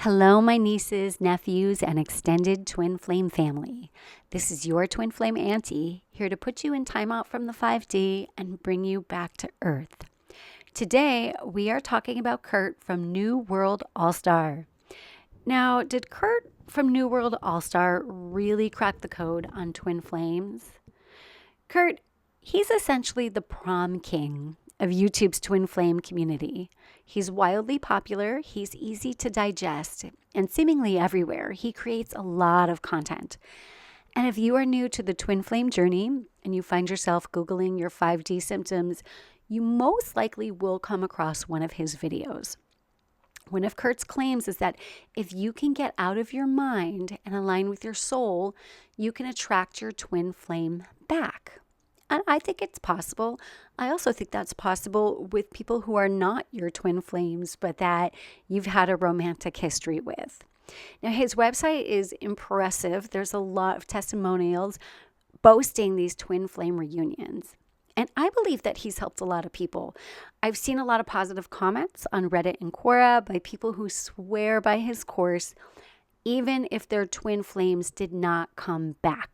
Hello, my nieces, nephews, and extended twin flame family. This is your twin flame Auntie, here to put you in timeout from the 5D and bring you back to Earth. Today, we are talking about Kurt from New World Allstar. Now, did Kurt from New World Allstar really crack the code on twin flames? Kurt, he's essentially the prom king of YouTube's twin flame community. He's wildly popular, he's easy to digest, and seemingly everywhere. He creates a lot of content. And if you are new to the twin flame journey and you find yourself Googling your 5D symptoms, you most likely will come across one of his videos. One of Kurt's claims is that if you can get out of your mind and align with your soul, you can attract your twin flame back. And I think it's possible. I also think that's possible with people who are not your twin flames, but that you've had a romantic history with. Now, his website is impressive. There's a lot of testimonials boasting these twin flame reunions. And I believe that he's helped a lot of people. I've seen a lot of positive comments on Reddit and Quora by people who swear by his course, even if their twin flames did not come back.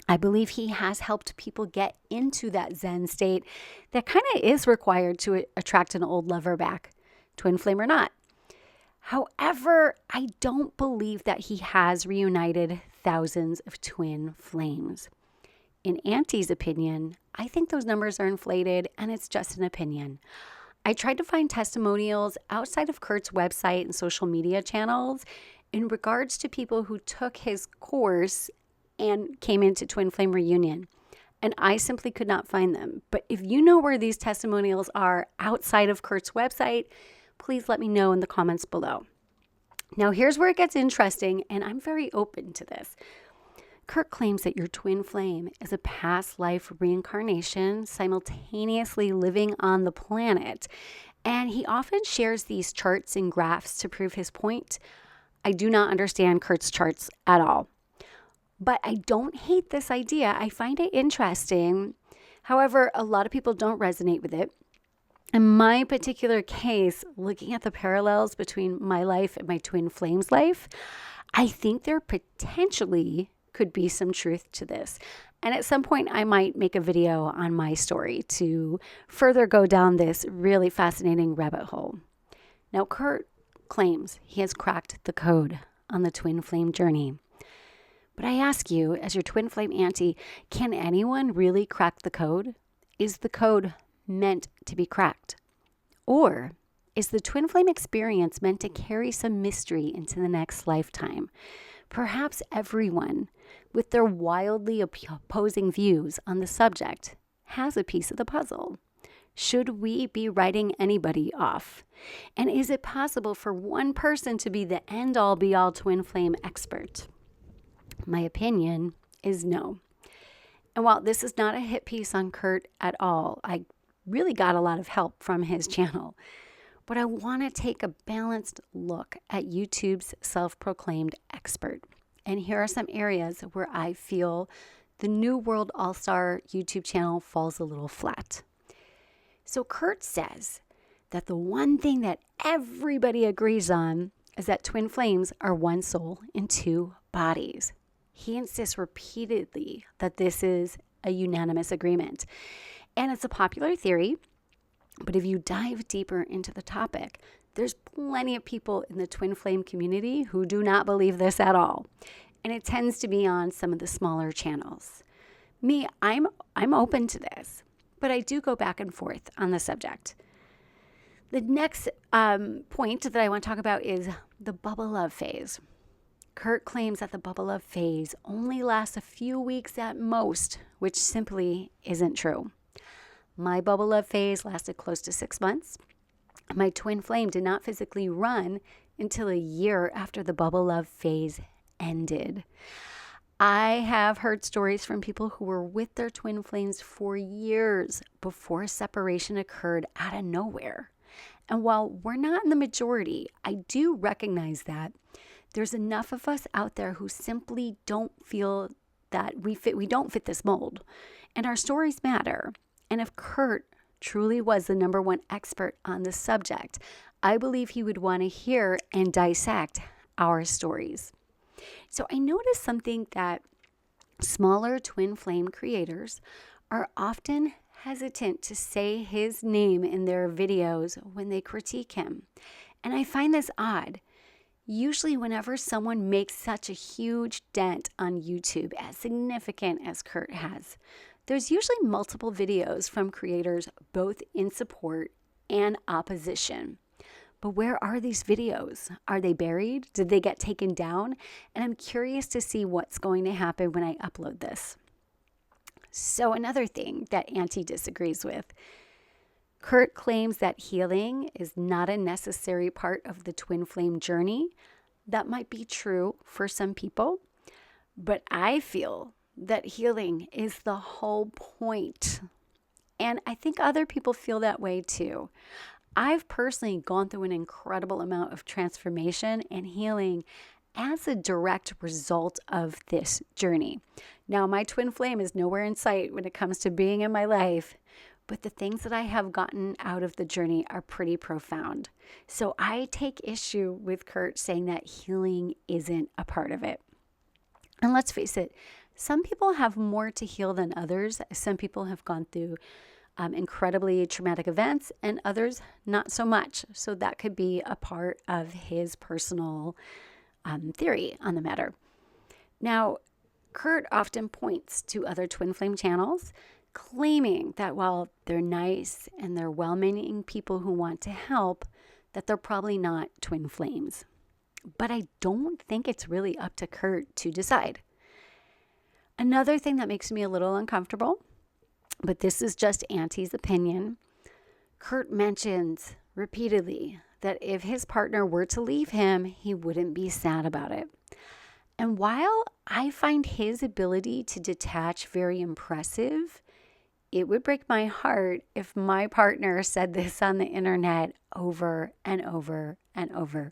I believe he has helped people get into that Zen state that kind of is required to attract an old lover back, twin flame or not. However, I don't believe that he has reunited thousands of twin flames. In Auntie's opinion, I think those numbers are inflated and it's just an opinion. I tried to find testimonials outside of Kurt's website and social media channels in regards to people who took his course and came into twin flame reunion. And I simply could not find them. But if you know where these testimonials are outside of Kurt's website, please let me know in the comments below. Now, here's where it gets interesting, and I'm very open to this. Kurt claims that your twin flame is a past life reincarnation simultaneously living on the planet. And he often shares these charts and graphs to prove his point. I do not understand Kurt's charts at all. But I don't hate this idea. I find it interesting. However, a lot of people don't resonate with it. In my particular case, looking at the parallels between my life and my twin flame's life, I think there potentially could be some truth to this. And at some point, I might make a video on my story to further go down this really fascinating rabbit hole. Now, Kurt claims he has cracked the code on the twin flame journey. But I ask you, as your twin flame auntie, can anyone really crack the code? Is the code meant to be cracked? Or is the twin flame experience meant to carry some mystery into the next lifetime? Perhaps everyone, with their wildly opposing views on the subject, has a piece of the puzzle. Should we be writing anybody off? And is it possible for one person to be the end-all be-all twin flame expert? My opinion is no. And while this is not a hit piece on Kurt at all, I really got a lot of help from his channel. But I want to take a balanced look at YouTube's self-proclaimed expert. And here are some areas where I feel the New World Allstar YouTube channel falls a little flat. So Kurt says that the one thing that everybody agrees on is that twin flames are one soul in two bodies. He insists repeatedly that this is a unanimous agreement. And it's a popular theory, but if you dive deeper into the topic, there's plenty of people in the twin flame community who do not believe this at all. And it tends to be on some of the smaller channels. Me, I'm open to this, but I do go back and forth on the subject. The next point that I want to talk about is the bubble love phase. Kurt claims that the bubble love phase only lasts a few weeks at most, which simply isn't true. My bubble love phase lasted close to 6 months. My twin flame did not physically run until a year after the bubble love phase ended. I have heard stories from people who were with their twin flames for years before separation occurred out of nowhere. And while we're not in the majority, I do recognize that there's enough of us out there who simply don't feel that we don't fit this mold. And our stories matter. And if Kurt truly was the number one expert on this subject, I believe he would want to hear and dissect our stories. So I noticed something that smaller twin flame creators are often hesitant to say his name in their videos when they critique him. And I find this odd. Usually, whenever someone makes such a huge dent on YouTube, as significant as Kurt has, there's usually multiple videos from creators both in support and opposition. But where are these videos? Are they buried? Did they get taken down? And I'm curious to see what's going to happen when I upload this. So another thing that Auntie disagrees with. Kurt claims that healing is not a necessary part of the twin flame journey. That might be true for some people, but I feel that healing is the whole point. And I think other people feel that way too. I've personally gone through an incredible amount of transformation and healing as a direct result of this journey. Now, my twin flame is nowhere in sight when it comes to being in my life, but the things that I have gotten out of the journey are pretty profound. So I take issue with Kurt saying that healing isn't a part of it. And let's face it, some people have more to heal than others. Some people have gone through incredibly traumatic events, and others not so much. So that could be a part of his personal theory on the matter. Now, Kurt often points to other twin flame channels, claiming that while they're nice and they're well-meaning people who want to help, that they're probably not twin flames. But I don't think it's really up to Kurt to decide. Another thing that makes me a little uncomfortable, but this is just Auntie's opinion, Kurt mentions repeatedly that if his partner were to leave him, he wouldn't be sad about it. And while I find his ability to detach very impressive, it would break my heart if my partner said this on the internet over and over and over.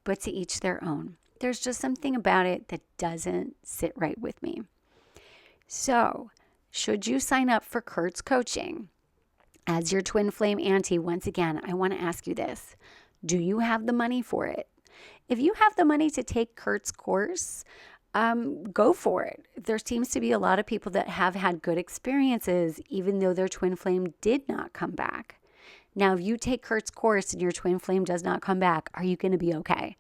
But to each their own. There's just something about it that doesn't sit right with me. So, should you sign up for Kurt's coaching? As your twin flame auntie, once again, I want to ask you this. Do you have the money for it? If you have the money to take Kurt's course, go for it. There seems to be a lot of people that have had good experiences, even though their twin flame did not come back. Now, if you take Kurt's course and your twin flame does not come back, are you going to be okay?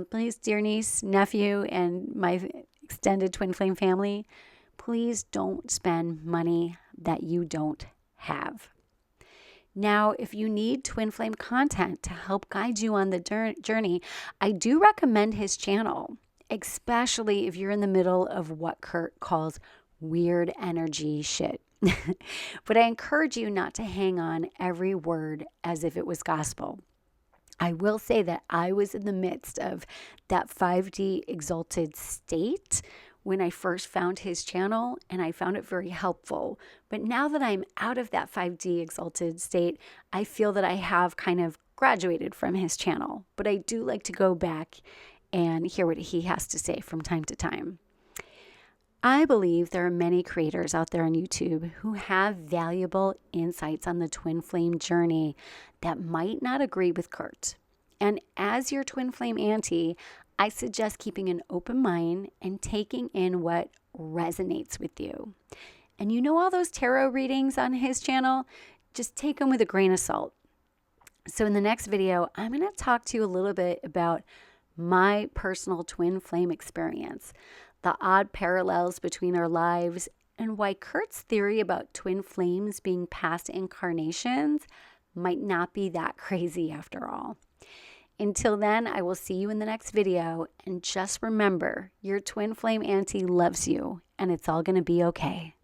Please, dear niece, nephew, and my extended twin flame family, please don't spend money that you don't have. Now, if you need twin flame content to help guide you on the journey, I do recommend his channel, especially if you're in the middle of what Kurt calls weird energy shit. But I encourage you not to hang on every word as if it was gospel. I will say that I was in the midst of that 5D exalted state when I first found his channel, and I found it very helpful. But now that I'm out of that 5D exalted state, I feel that I have kind of graduated from his channel. But I do like to go back and hear what he has to say from time to time. I believe there are many creators out there on YouTube who have valuable insights on the twin flame journey that might not agree with Kurt. And as your twin flame auntie, I suggest keeping an open mind and taking in what resonates with you. And you know all those tarot readings on his channel? Just take them with a grain of salt. So in the next video, I'm going to talk to you a little bit about my personal twin flame experience, the odd parallels between our lives, and why Kurt's theory about twin flames being past incarnations might not be that crazy after all. Until then, I will see you in the next video, and just remember, your twin flame auntie loves you, and it's all going to be okay.